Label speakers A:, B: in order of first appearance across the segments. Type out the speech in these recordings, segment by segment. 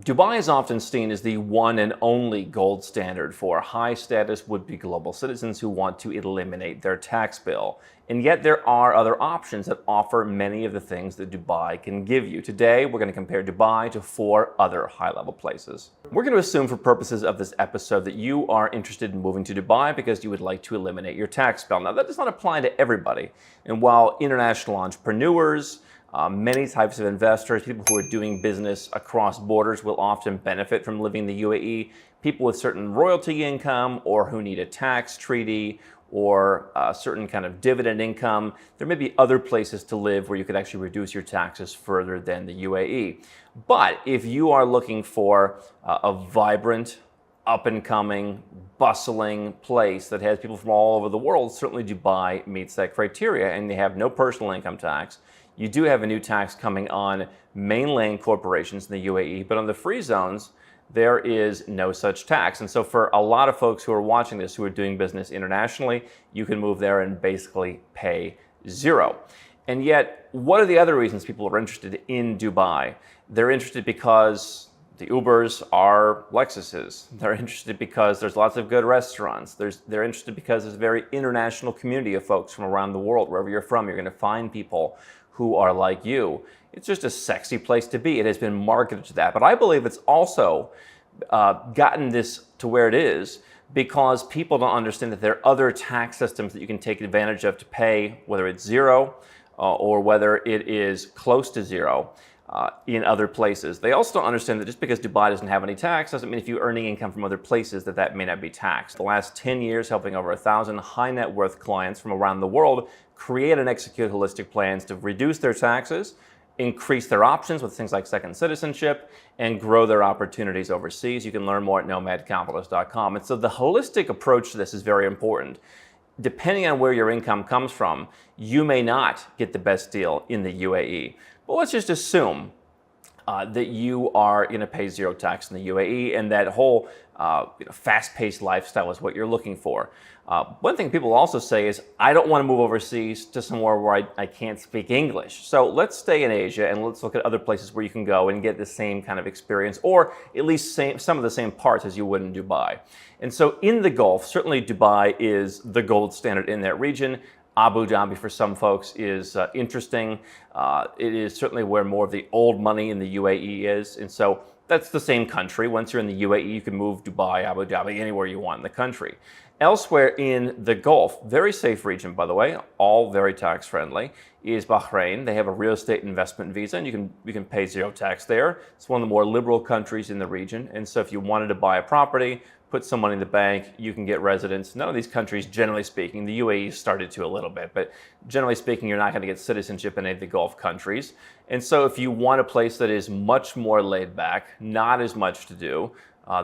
A: Dubai is often seen as the one and only gold standard for high-status would-be global citizens who want to eliminate their tax bill. And yet there are other options that offer many of the things that Dubai can give you. Today, we're going to compare Dubai to 4 other high-level places. We're going to assume for purposes of this episode that you are interested in moving to Dubai because you would like to eliminate your tax bill. Now, that does not apply to everybody. And while international entrepreneurs, many types of investors, people who are doing business across borders will often benefit from living in the UAE. People with certain royalty income or who need a tax treaty or a certain kind of dividend income. There may be other places to live where you could actually reduce your taxes further than the UAE. But if you are looking for a vibrant, up-and-coming, bustling place that has people from all over the world, certainly Dubai meets that criteria, and they have no personal income tax. You do have a new tax coming on mainland corporations in the UAE, but on the free zones, there is no such tax. And so for a lot of folks who are watching this, who are doing business internationally, you can move there and basically pay zero. And yet, what are the other reasons people are interested in Dubai? They're interested because the Ubers are Lexuses. They're interested because there's lots of good restaurants. They're interested because there's a very international community of folks from around the world. Wherever you're from, you're going to find people who are like you. It's just a sexy place to be. It has been marketed to that. But I believe it's also gotten this to where it is because people don't understand that there are other tax systems that you can take advantage of to pay, whether it's zero or whether it is close to zero in other places. They also don't understand that just because Dubai doesn't have any tax doesn't mean if you're earning income from other places that may not be taxed. The last 10 years helping over 1,000 high net worth clients from around the world create and execute holistic plans to reduce their taxes, increase their options with things like second citizenship, and grow their opportunities overseas. You can learn more at nomadcapitalist.com. And so the holistic approach to this is very important. Depending on where your income comes from, you may not get the best deal in the UAE. But let's just assume that you are going to pay zero tax in the UAE and that whole fast-paced lifestyle is what you're looking for. One thing people also say is, I don't want to move overseas to somewhere where I can't speak English. So let's stay in Asia and let's look at other places where you can go and get the same kind of experience, or at least some of the same parts as you would in Dubai. And so in the Gulf, certainly Dubai is the gold standard in that region. Abu Dhabi for some folks is interesting. It is certainly where more of the old money in the UAE is. And so that's the same country. Once you're in the UAE, you can move Dubai, Abu Dhabi, anywhere you want in the country. Elsewhere in the Gulf, very safe region, by the way, all very tax friendly, is Bahrain. They have a real estate investment visa, and you can pay zero tax there. It's one of the more liberal countries in the region. And so if you wanted to buy a property, put some money in the bank, you can get residence. None of these countries, generally speaking, the UAE started to a little bit, but generally speaking, you're not going to get citizenship in any of the Gulf countries. And so if you want a place that is much more laid back, not as much to do,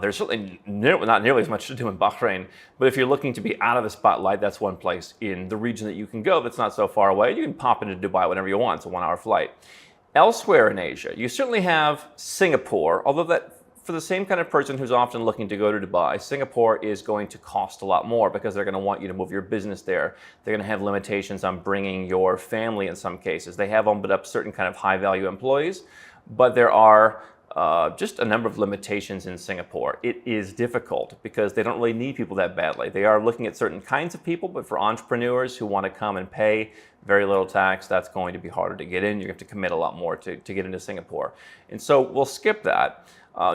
A: there's certainly not nearly as much to do in Bahrain, but if you're looking to be out of the spotlight, that's one place in the region that you can go that's not so far away. You can pop into Dubai whenever you want. It's a 1-hour flight. Elsewhere in Asia, you certainly have Singapore, although that for the same kind of person who's often looking to go to Dubai, Singapore is going to cost a lot more because they're going to want you to move your business there. They're going to have limitations on bringing your family in some cases. They have opened up certain kind of high-value employees, but there are just a number of limitations in Singapore. It is difficult because they don't really need people that badly. They are looking at certain kinds of people, but for entrepreneurs who want to come and pay very little tax, that's going to be harder to get in. You have to commit a lot more to get into Singapore. And so we'll skip that.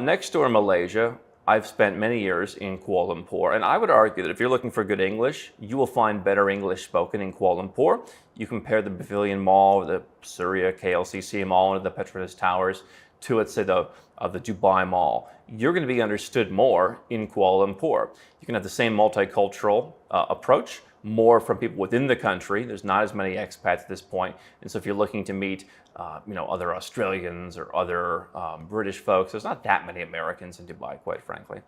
A: Next door in Malaysia, I've spent many years in Kuala Lumpur, and I would argue that if you're looking for good English, you will find better English spoken in Kuala Lumpur. You compare the Pavilion Mall, the Surya KLCC Mall, and the Petronas Towers to, let's say, the Dubai Mall. You're going to be understood more in Kuala Lumpur. You can have the same multicultural approach, more from people within the country. There's not as many expats at this point. And so if you're looking to meet other Australians or other British folks, there's not that many Americans in Dubai, quite frankly.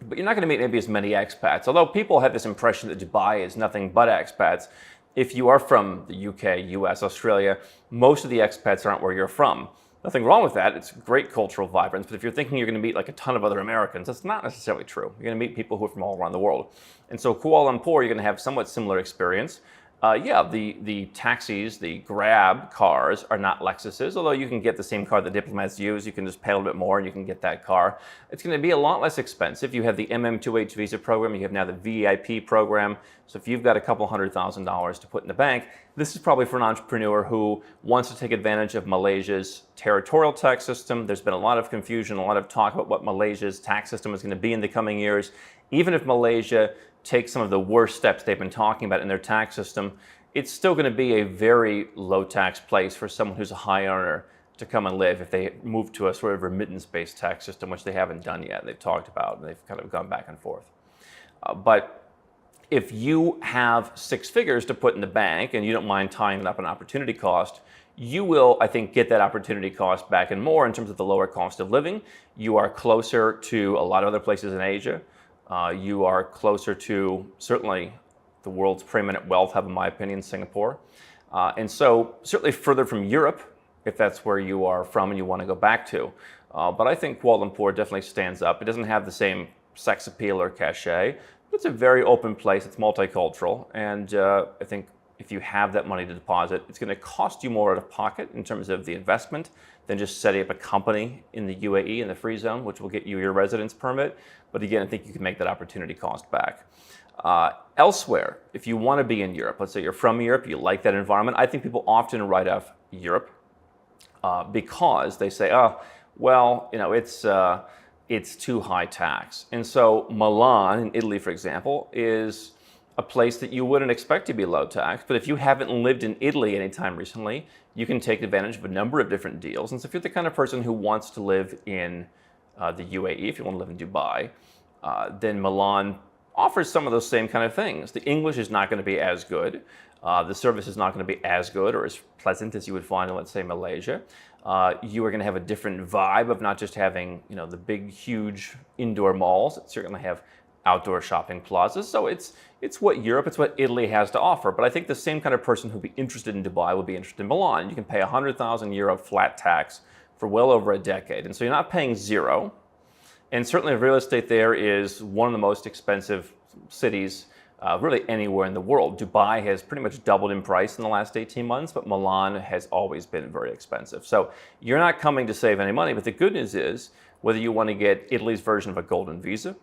A: But you're not going to meet maybe as many expats. Although people have this impression that Dubai is nothing but expats. If you are from the UK, US, Australia, most of the expats aren't where you're from. Nothing wrong with that. It's great cultural vibrance. But if you're thinking you're going to meet like a ton of other Americans, that's not necessarily true. You're going to meet people who are from all around the world. And so Kuala Lumpur, you're going to have somewhat similar experience. Yeah, the taxis, the Grab cars are not Lexuses, although you can get the same car that diplomats use. You can just pay a little bit more and you can get that car. It's going to be a lot less expensive. You have the MM2H visa program. You have now the VIP program. So if you've got a couple $100,000 to put in the bank, this is probably for an entrepreneur who wants to take advantage of Malaysia's territorial tax system. There's been a lot of confusion, a lot of talk about what Malaysia's tax system is going to be in the coming years. Even if Malaysia take some of the worst steps they've been talking about in their tax system, it's still going to be a very low tax place for someone who's a high earner to come and live if they move to a sort of remittance-based tax system, which they haven't done yet. They've talked about and they've kind of gone back and forth. But if you have 6 figures to put in the bank and you don't mind tying it up an opportunity cost, you will, I think, get that opportunity cost back and more in terms of the lower cost of living. You are closer to a lot of other places in Asia. You are closer to, certainly, the world's preeminent wealth hub, in my opinion, Singapore. And so certainly further from Europe, if that's where you are from and you want to go back to. But I think Kuala Lumpur definitely stands up. It doesn't have the same sex appeal or cachet. It's a very open place. It's multicultural. And I think if you have that money to deposit, it's going to cost you more out of pocket in terms of the investment than just setting up a company in the UAE in the free zone, which will get you your residence permit. But again, I think you can make that opportunity cost back. Elsewhere, if you want to be in Europe, let's say you're from Europe, you like that environment, I think people often write off Europe because they say, oh, well, you know, it's too high tax. And so Milan in Italy, for example, is a place that you wouldn't expect to be low tax. But if you haven't lived in Italy anytime recently, you can take advantage of a number of different deals. And so if you're the kind of person who wants to live in the UAE, if you want to live in Dubai, then Milan offers some of those same kind of things. The English is not going to be as good. The service is not going to be as good or as pleasant as you would find in, let's say, Malaysia. You are going to have a different vibe of not just having, you know, the big, huge indoor malls. It's you're going to have outdoor shopping plazas. So it's what Europe, it's what Italy has to offer. But I think the same kind of person who'd be interested in Dubai would be interested in Milan. You can pay 100,000 euro flat tax for well over a decade. And so you're not paying zero. And certainly real estate there is one of the most expensive cities really anywhere in the world. Dubai has pretty much doubled in price in the last 18 months, but Milan has always been very expensive. So you're not coming to save any money, but the good news is whether you want to get Italy's version of a golden visa,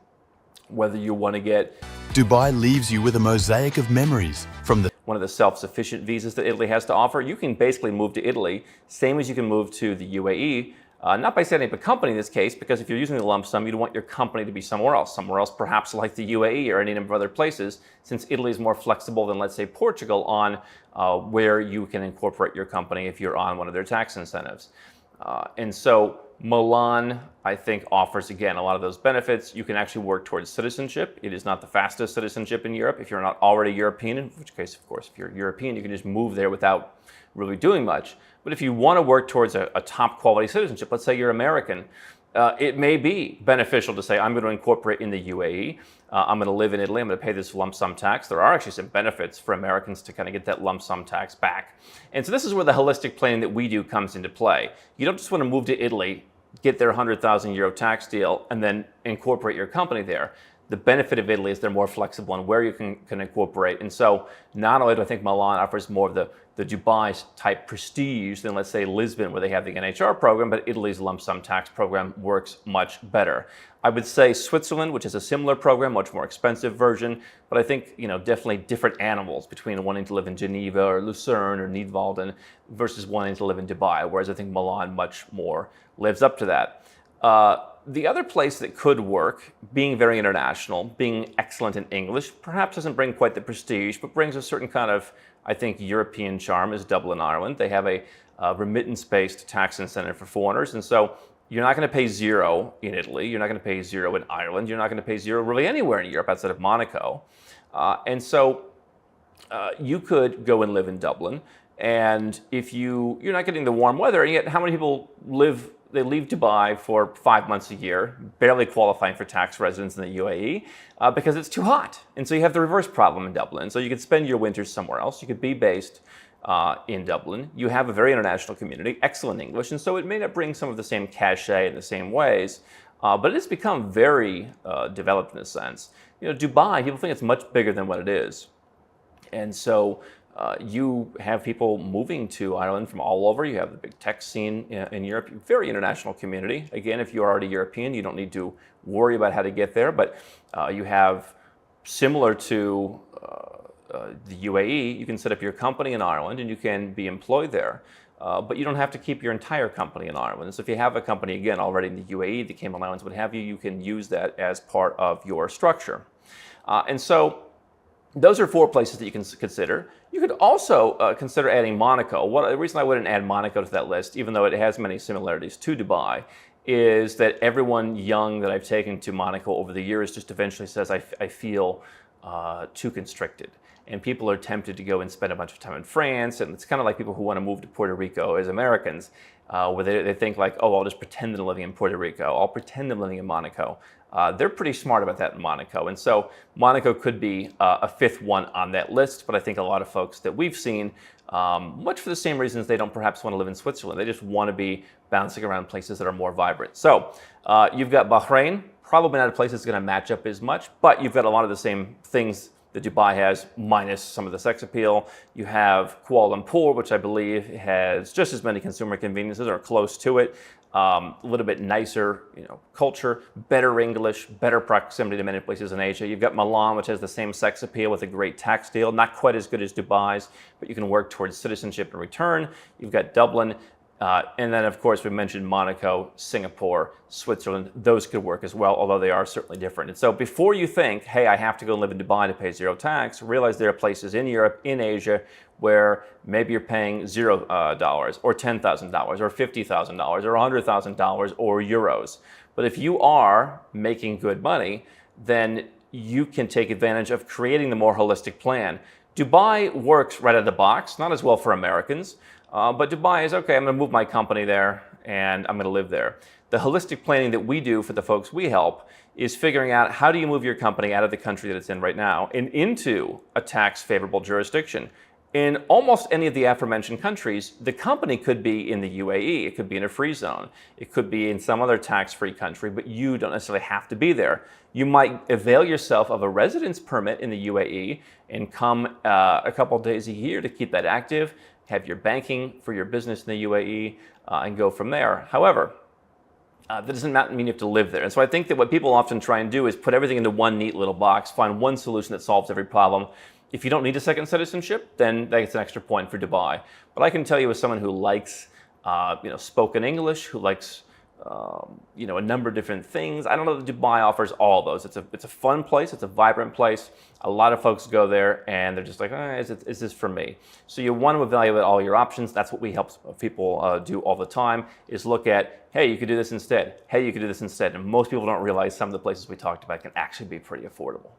A: whether you want to get
B: Dubai leaves you with a mosaic of memories from
A: one of the self-sufficient visas that Italy has to offer, you can basically move to Italy, same as you can move to the UAE, not by setting up a company in this case, because if you're using the lump sum, you'd want your company to be somewhere else perhaps like the UAE or any number of other places, since Italy is more flexible than, let's say, Portugal on where you can incorporate your company if you're on one of their tax incentives. And so Milan, I think, offers, again, a lot of those benefits. You can actually work towards citizenship. It is not the fastest citizenship in Europe if you're not already European, in which case, of course, if you're European, you can just move there without really doing much. But if you want to work towards a top quality citizenship, let's say you're American, it may be beneficial to say, I'm going to incorporate in the UAE. I'm going to live in Italy. I'm going to pay this lump sum tax. There are actually some benefits for Americans to kind of get that lump sum tax back. And so this is where the holistic planning that we do comes into play. You don't just want to move to Italy, get their 100,000 euro tax deal, and then incorporate your company there. The benefit of Italy is they're more flexible on where you can incorporate. And so not only do I think Milan offers more of the Dubai type prestige than, let's say, Lisbon, where they have the NHR program, but Italy's lump sum tax program works much better. I would say Switzerland, which is a similar program, much more expensive version, but I think, you know, definitely different animals between wanting to live in Geneva or Lucerne or Nidwalden versus wanting to live in Dubai, whereas I think Milan much more lives up to that. The other place that could work, being very international, being excellent in English, perhaps doesn't bring quite the prestige, but brings a certain kind of, I think, European charm, is Dublin, Ireland. They have a remittance-based tax incentive for foreigners, and so you're not going to pay zero in Italy. You're not going to pay zero in Ireland. You're not going to pay zero really anywhere in Europe outside of Monaco. And so you could go and live in Dublin, and if you're not getting the warm weather, and yet how many people they leave Dubai for 5 months a year, barely qualifying for tax residence in the UAE, because it's too hot. And so you have the reverse problem in Dublin. So you could spend your winters somewhere else. You could be based in Dublin. You have a very international community, excellent English, and so it may not bring some of the same cachet in the same ways, but it has become very developed in a sense. You know, Dubai, people think it's much bigger than what it is. And so you have people moving to Ireland from all over. You have the big tech scene in Europe, very international community. Again, if you're already European, you don't need to worry about how to get there, but you have, similar to the UAE, you can set up your company in Ireland and you can be employed there. But you don't have to keep your entire company in Ireland. So if you have a company, again, already in the UAE, the Cayman Islands, what have you, you can use that as part of your structure. And so those are 4 places that you can consider. You could also consider adding Monaco. The reason I wouldn't add Monaco to that list, even though it has many similarities to Dubai, is that everyone young that I've taken to Monaco over the years just eventually says, I feel too constricted. And people are tempted to go and spend a bunch of time in France. And it's kind of like people who want to move to Puerto Rico as Americans, where they think like, oh, I'll just pretend that I'm living in Puerto Rico. I'll pretend I'm living in Monaco. They're pretty smart about that in Monaco. And so Monaco could be a 5th one on that list. But I think a lot of folks that we've seen, much for the same reasons they don't perhaps want to live in Switzerland. They just want to be bouncing around places that are more vibrant. So you've got Bahrain, probably not a place that's going to match up as much, but you've got a lot of the same things that Dubai has, minus some of the sex appeal. You have Kuala Lumpur, which I believe has just as many consumer conveniences or close to it. A little bit nicer, culture, better English, better proximity to many places in Asia. You've got Milan, which has the same sex appeal with a great tax deal, not quite as good as Dubai's, but you can work towards citizenship in return. You've got Dublin. And then, of course, we mentioned Monaco, Singapore, Switzerland. Those could work as well, although they are certainly different. And so before you think, hey, I have to go live in Dubai to pay 0 tax, realize there are places in Europe, in Asia, where maybe you're paying $0 or $10,000 or $50,000 or $100,000 or euros. But if you are making good money, then you can take advantage of creating the more holistic plan. Dubai works right out of the box, not as well for Americans. But Dubai is, okay, I'm going to move my company there and I'm going to live there. The holistic planning that we do for the folks we help is figuring out how do you move your company out of the country that it's in right now and into a tax favorable jurisdiction. In almost any of the aforementioned countries, the company could be in the UAE, it could be in a free zone, it could be in some other tax-free country, but you don't necessarily have to be there. You might avail yourself of a residence permit in the UAE and come a couple of days a year to keep that active, have your banking for your business in the UAE, and go from there. However, that doesn't mean you have to live there. And so I think that what people often try and do is put everything into one neat little box, find one solution that solves every problem. If you don't need a second citizenship, then that's an extra point for Dubai. But I can tell you, as someone who likes spoken English, who likes a number of different things, I don't know that Dubai offers all those. It's a fun place, it's a vibrant place. A lot of folks go there and they're just like, is this for me? So you want to evaluate all your options. That's what we help people do all the time, is look at, hey, you could do this instead. Hey, you could do this instead. And most people don't realize some of the places we talked about can actually be pretty affordable.